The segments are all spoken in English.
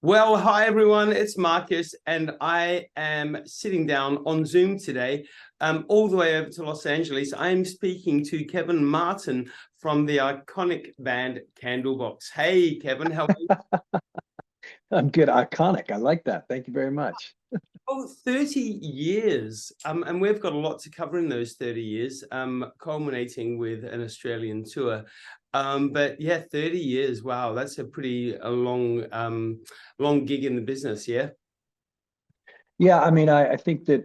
Well, hi everyone, it's Marcus, and I am sitting down on Zoom today, all the way over to Los Angeles. I am speaking to Kevin Martin from the iconic band Candlebox. Hey, Kevin, how are you? I'm good. Iconic. I like that. Thank you very much. Oh, 30 years. And we've got a lot to cover in those 30 years, culminating with an Australian tour. But yeah, 30 years. Wow, that's a long gig in the business, yeah. Yeah, I mean, I think that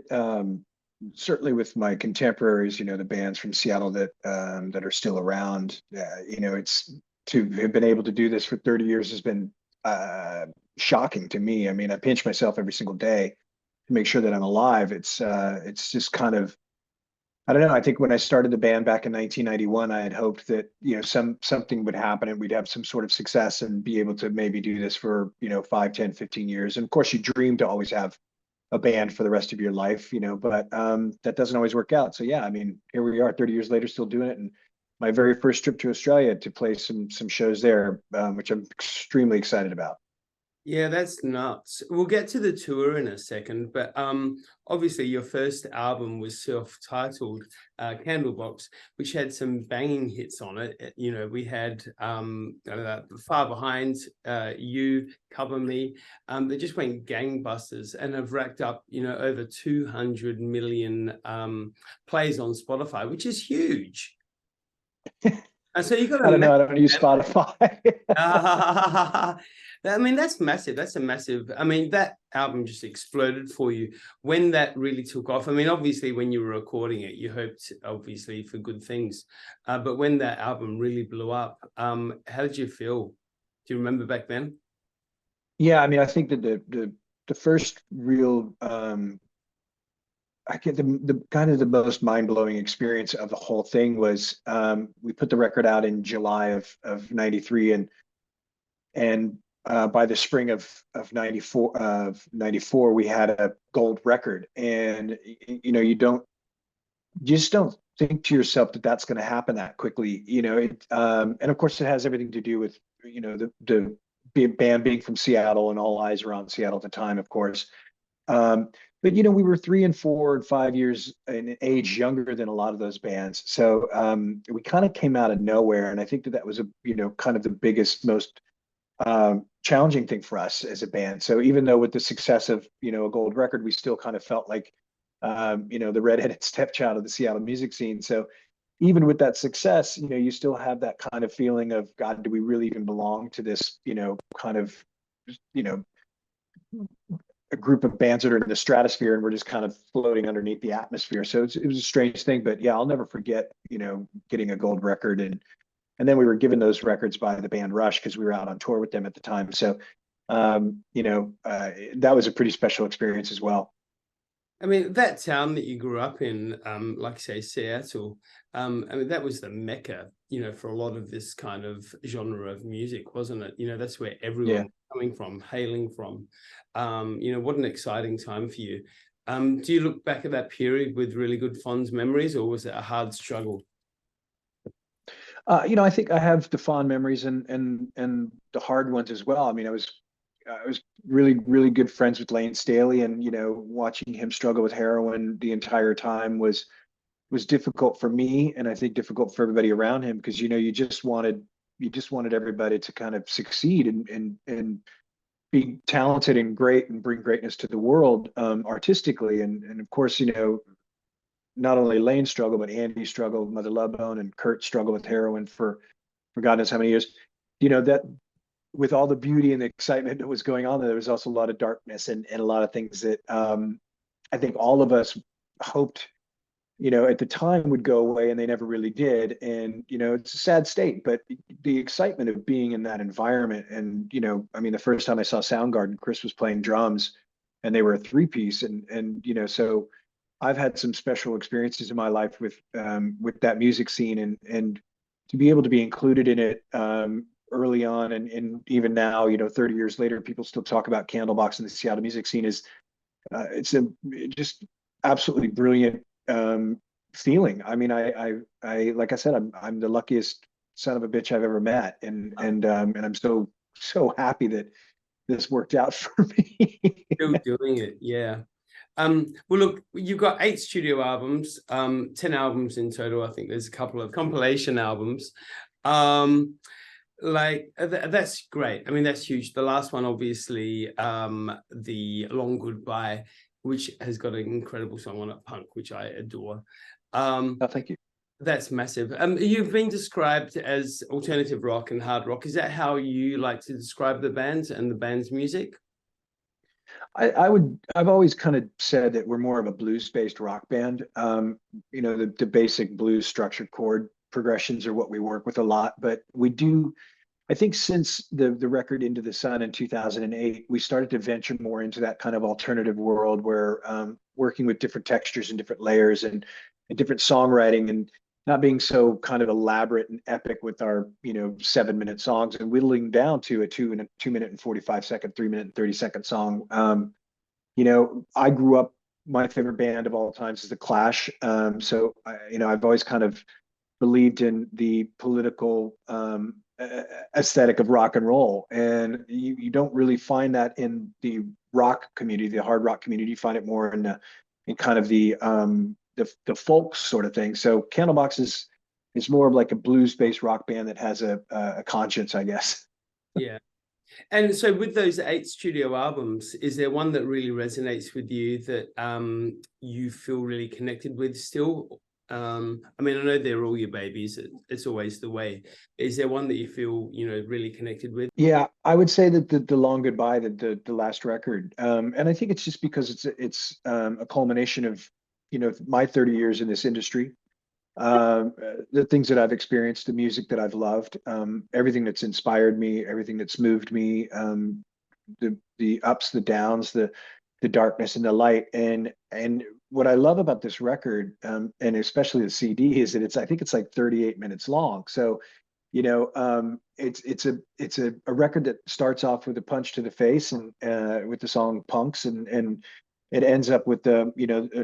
certainly with my contemporaries, the bands from Seattle that are still around, it's to have been able to do this for 30 years has been uh, shocking to me. I mean, I pinch myself every single day to make sure that I'm alive. It's just kind of I don't know. I think when I started the band back in 1991, I had hoped that, something would happen and we'd have some sort of success and be able to maybe do this for, 5, 10, 15 years. And of course, you dream to always have a band for the rest of your life, but that doesn't always work out. So yeah, I mean, here we are 30 years later, still doing it. And my very first trip to Australia to play some shows there, which I'm extremely excited about. Yeah, that's nuts. We'll get to the tour in a second, but obviously your first album was self-titled Candlebox, which had some banging hits on it. We had Far Behind, You, Cover Me. They just went gangbusters and have racked up, over 200 million plays on Spotify, which is huge. And so you got I a don't know. I massive don't use fan base. Spotify. I mean, that's massive. That's a massive. I mean, that album just exploded for you when that really took off. I mean, obviously, when you were recording it, you hoped obviously for good things, but when that album really blew up, how did you feel? Do you remember back then? Yeah, I mean, I think that the first real I get the kind of the most mind-blowing experience of the whole thing was we put the record out in July of 93 and by the spring of 94 we had a gold record and you just don't think to yourself that that's going to happen that quickly, and of course it has everything to do with the band being from Seattle and all eyes around Seattle at the time, of course. But we were 3 and 4 and 5 years in age younger than a lot of those bands, so we kind of came out of nowhere, and I think that that was a kind of the biggest, most challenging thing for us as a band. So even though with the success of a gold record, we still kind of felt like the redheaded stepchild of the Seattle music scene. So even with that success, you still have that kind of feeling of God, do we really even belong to this, kind of you know a group of bands that are in the stratosphere and we're just kind of floating underneath the atmosphere. So it was a strange thing, but yeah, I'll never forget, getting a gold record and then we were given those records by the band Rush because we were out on tour with them at the time. So, that was a pretty special experience as well. I mean, that town that you grew up in, like say Seattle, I mean, that was the mecca, for a lot of this kind of genre of music, wasn't it? That's where everyone Yeah. was coming from, hailing from. What an exciting time for you. Do you look back at that period with really good fond memories, or was it a hard struggle? I think I have the fond memories and the hard ones as well. I mean, I was really really good friends with Lane Staley, and watching him struggle with heroin the entire time was difficult for me, and I think difficult for everybody around him because you just wanted everybody to kind of succeed and be talented and great and bring greatness to the world artistically, and of course not only Lane struggled, but Andy struggled, Mother Love Bone, and Kurt struggled with heroin for God knows how many years. That with all the beauty and the excitement that was going on, there was also a lot of darkness and a lot of things that I think all of us hoped, at the time would go away, and they never really did. And it's a sad state, but the excitement of being in that environment, and I mean, the first time I saw Soundgarden, Chris was playing drums, and they were a three-piece, and so I've had some special experiences in my life with that music scene, and to be able to be included in it early on, and even now, 30 years later, people still talk about Candlebox and the Seattle music scene is it's a just absolutely brilliant feeling. I mean, I like I said, I'm the luckiest son of a bitch I've ever met, and I'm so happy that this worked out for me. Still doing it, yeah. Well, look, you've got 8 studio albums, 10 albums in total. I think there's a couple of compilation albums. That's great. I mean, that's huge. The last one, obviously, the Long Goodbye, which has got an incredible song on it, Punk, which I adore. Oh, thank you. That's massive. You've been described as alternative rock and hard rock. Is that how you like to describe the bands and the band's music? I've always kind of said that we're more of a blues-based rock band. The basic blues structured chord progressions are what we work with a lot, but we do, I think since the record Into the Sun in 2008, we started to venture more into that kind of alternative world where working with different textures and different layers and different songwriting and not being so kind of elaborate and epic with our 7-minute songs and whittling down to a 2-minute and 45-second, 3-minute and 30-second song. I grew up, my favorite band of all times is The Clash. I've always kind of believed in the political aesthetic of rock and roll, and you don't really find that in the rock community, the hard rock community. You find it more in kind of the folk sort of thing. So Candlebox is more of like a blues-based rock band that has a conscience, I guess. Yeah. And so with those 8 studio albums, is there one that really resonates with you that you feel really connected with still? I mean, I know they're all your babies. It's always the way. Is there one that you feel, really connected with? Yeah, I would say that the Long Goodbye, the last record, and I think it's just because it's a culmination of my 30 years in this industry, the things that I've experienced, the music that I've loved, everything that's inspired me, everything that's moved me, the ups, the downs, the darkness and the light. And what I love about this record, and especially the CD, is that I think it's like 38 minutes long. So it's a record that starts off with a punch to the face and with the song Punks, and it ends up with a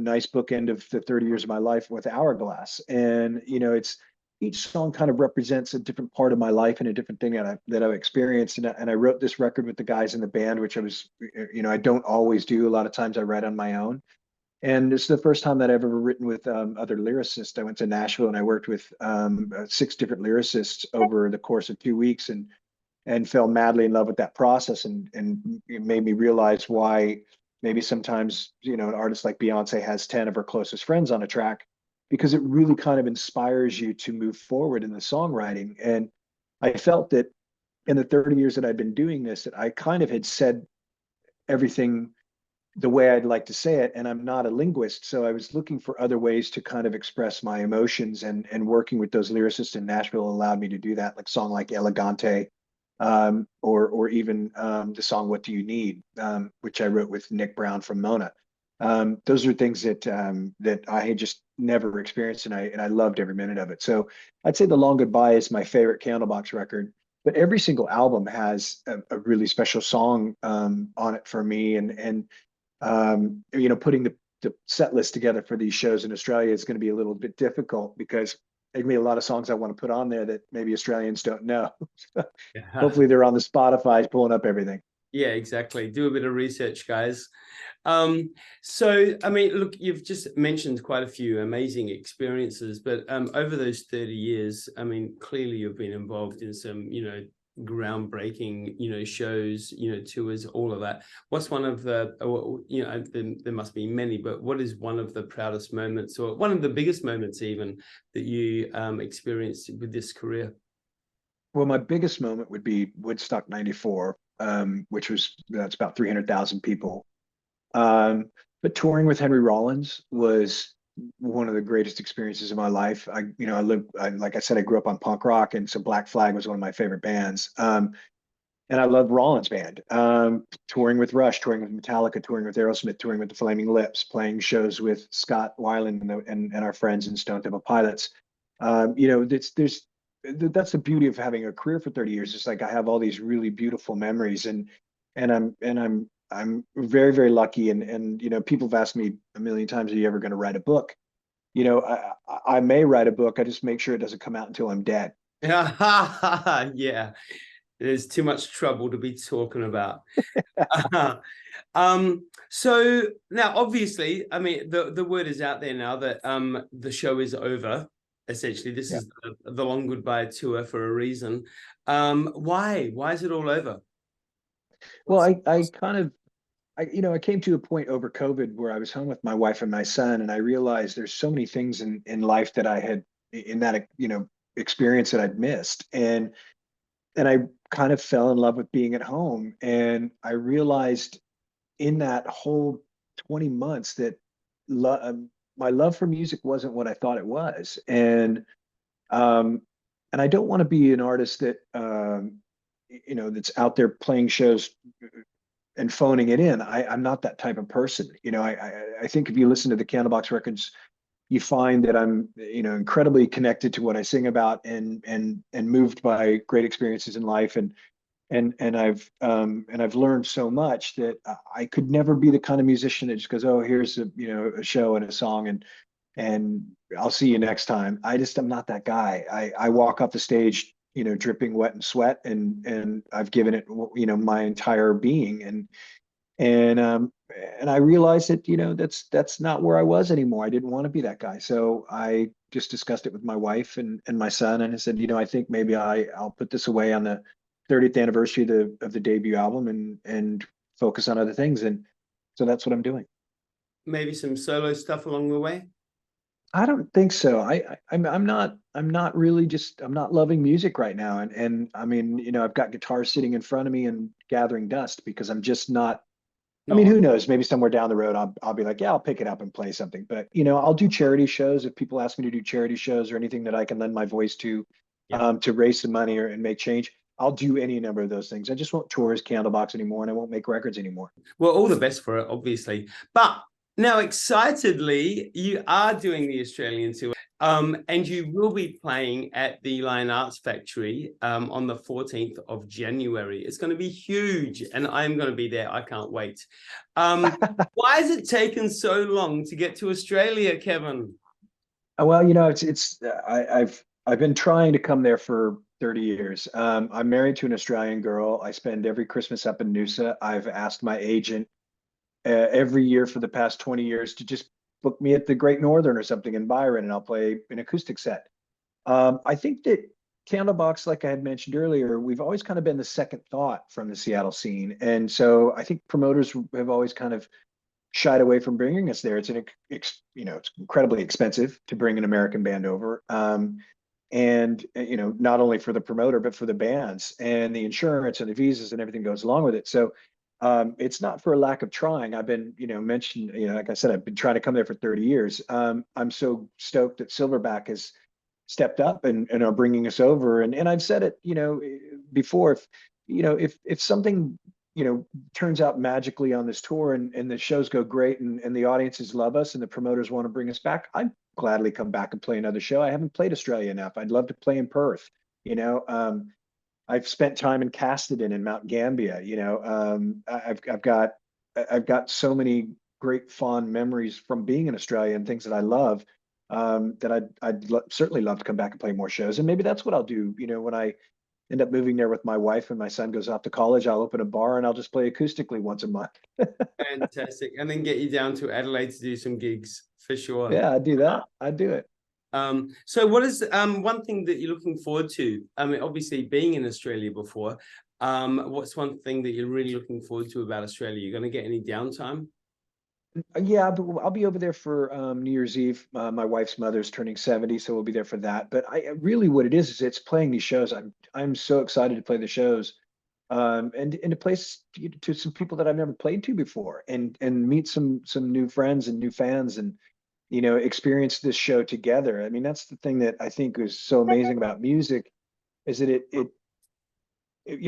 nice bookend of the 30 years of my life with Hourglass. And it's each song kind of represents a different part of my life and a different thing that I've experienced. And I wrote this record with the guys in the band, which I don't always do. A lot of times I write on my own. And it's the first time that I've ever written with other lyricists. I went to Nashville and I worked with 6 different lyricists over the course of 2 weeks and fell madly in love with that process. And it made me realize why maybe sometimes, an artist like Beyonce has 10 of her closest friends on a track, because it really kind of inspires you to move forward in the songwriting. And I felt that in the 30 years that I'd been doing this, that I kind of had said everything the way I'd like to say it. And I'm not a linguist. So I was looking for other ways to kind of express my emotions, and working with those lyricists in Nashville allowed me to do that, like a song like Elegante, or even the song What Do You Need, which I wrote with Nick Brown from Mona. Those are things that I had just never experienced, and I loved every minute of it. So I'd say The Long Goodbye is my favorite Candlebox record, but every single album has a really special song on it for me. And putting the set list together for these shows in Australia is going to be a little bit difficult, because there's going to be a lot of songs I want to put on there that maybe Australians don't know. Yeah. Hopefully they're on the Spotify pulling up everything. Yeah, exactly. Do a bit of research, guys. So, I mean, look, you've just mentioned quite a few amazing experiences, but over those 30 years, I mean, clearly you've been involved in some, groundbreaking, shows, tours, all of that. What's one of the, there must be many, but what is one of the proudest moments, or one of the biggest moments even, that you experienced with this career? Well, my biggest moment would be Woodstock 94, which that's about 300,000 people. But touring with Henry Rollins was one of the greatest experiences of my life. Like I said, I grew up on punk rock, and so Black Flag was one of my favorite bands. And I love Rollins band. Touring with Rush, touring with Metallica, touring with Aerosmith, touring with the Flaming Lips, playing shows with Scott Weiland and our friends in Stone Temple Pilots. That's the beauty of having a career for 30 years. It's like I have all these really beautiful memories, and I'm very, very lucky. And people have asked me a million times, are you ever going to write a book? I may write a book. I just make sure it doesn't come out until I'm dead. Yeah. There's too much trouble to be talking about. So now, obviously, I mean, the word is out there now that the show is over. Essentially, this Yeah. is the long goodbye tour for a reason. Why? Why is it all over? Well, What's I kind of, I came to a point over COVID where I was home with my wife and my son, and I realized there's so many things in life that I had in that, experience that I'd missed. And I kind of fell in love with being at home. And I realized in that whole 20 months that my love for music wasn't what I thought it was. Um, and I don't want to be an artist that, that's out there playing shows and phoning it in. I'm not that type of person. I think if you listen to the Candlebox records, you find that I'm, incredibly connected to what I sing about, and moved by great experiences in life. And I've learned so much that I could never be the kind of musician that just goes, oh, here's a show and a song, and I'll see you next time. I'm not that guy. I walk off the stage, dripping wet and sweat, and I've given it, my entire being. And I realized that, that's not where I was anymore. I didn't want to be that guy. So I just discussed it with my wife and my son, and I said, I think maybe I'll put this away on the 30th anniversary of the debut album, and focus on other things. And so that's what I'm doing. maybe some solo stuff along the way? I don't think so. I'm not really, just I'm not loving music right now. And I mean, I've got guitars sitting in front of me and gathering dust, because I'm just not. I mean, Not who knows? Maybe somewhere down the road, I'll be like, yeah, I'll pick it up and play something. But I'll do charity shows if people ask me to do charity shows, or anything that I can lend my voice yeah. to raise some money and make change. I'll do any number of those things. I just won't tour as Candlebox anymore, and I won't make records anymore. Well, all the best for it, obviously. But now, excitedly, you are doing the Australian tour, and you will be playing at the Lion Arts Factory on the 14th of January. It's going to be huge, and I'm going to be there. I can't wait. Why has it taken so long to get to Australia, Kevin? Well, I've been trying to come there for 30 years. I'm married to an Australian girl. I spend every Christmas up in Noosa. I've asked my agent every year for the past 20 years to just book me at the Great Northern or something in Byron, and I'll play an acoustic set. I think that Candlebox, like I had mentioned earlier, we've always kind of been the second thought from the Seattle scene. And so I think promoters have always kind of shied away from bringing us there. It's incredibly expensive to bring an American band over. And not only for the promoter, but for the bands and the insurance and the visas and everything goes along with it. So it's not for a lack of trying. I've been, mentioned, like I said, I've been trying to come there for 30 years. I'm so stoked that Silverback has stepped up and are bringing us over. And I've said it, before, if something, turns out magically on this tour, and the shows go great, and the audiences love us, and the promoters want to bring us back, I'd gladly come back and play another show. I haven't played Australia enough. I'd love to play in Perth. I've spent time in Casterton and Mount Gambier. I've got so many great fond memories from being in Australia and things that I love, that certainly love to come back and play more shows. And maybe that's what I'll do. When I end up moving there with my wife and my son goes off to college, I'll open a bar and I'll just play acoustically once a month. Fantastic. And then get you down to Adelaide to do some gigs for sure. Yeah, I'd do that. I'd do it. So what is one thing that you're looking forward to? I mean, obviously being in Australia before, what's one thing that you're really looking forward to about Australia? You're going to get any downtime? Yeah, but I'll be over there for New Year's Eve. My wife's mother's turning 70, so we'll be there for that. But I really, what it is it's playing these shows. I'm so excited to play the shows, and to play to some people that I've never played to before, and meet some new friends and new fans, and experience this show together. I mean, that's the thing that I think is so amazing about music, is that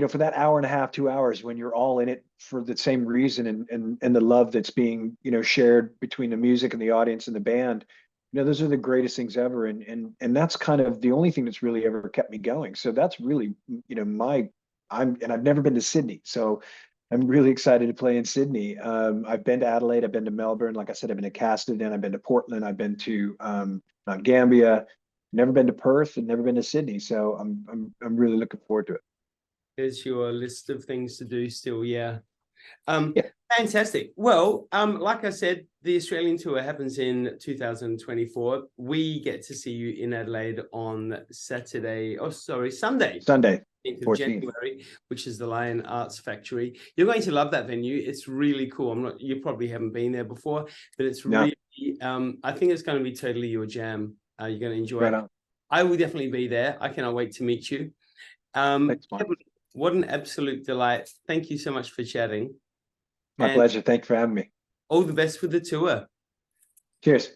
for that hour and a half, 2 hours, when you're all in it for the same reason, and the love that's being, shared between the music and the audience and the band, those are the greatest things ever. And that's kind of the only thing that's really ever kept me going. So that's really, I've never been to Sydney. So I'm really excited to play in Sydney. I've been to Adelaide, I've been to Melbourne. Like I said, I've been to Casterton, I've been to Portland, I've been to Mount Gambier, never been to Perth, and never been to Sydney. So I'm really looking forward to it. There's your list of things to do still, yeah. Yeah. Fantastic. Well, like I said, the Australian tour happens in 2024. We get to see you in Adelaide on Sunday, 14th of 14th. January, which is the Lion Arts Factory. You're going to love that venue. It's really cool. You probably haven't been there before, but it's really, I think it's going to be totally your jam. You're going to enjoy Right it. on. I will definitely be there. I cannot wait to meet you. Thanks, Mark. What an absolute delight. Thank you so much for chatting. My pleasure. Thank you for having me. All the best with the tour. Cheers.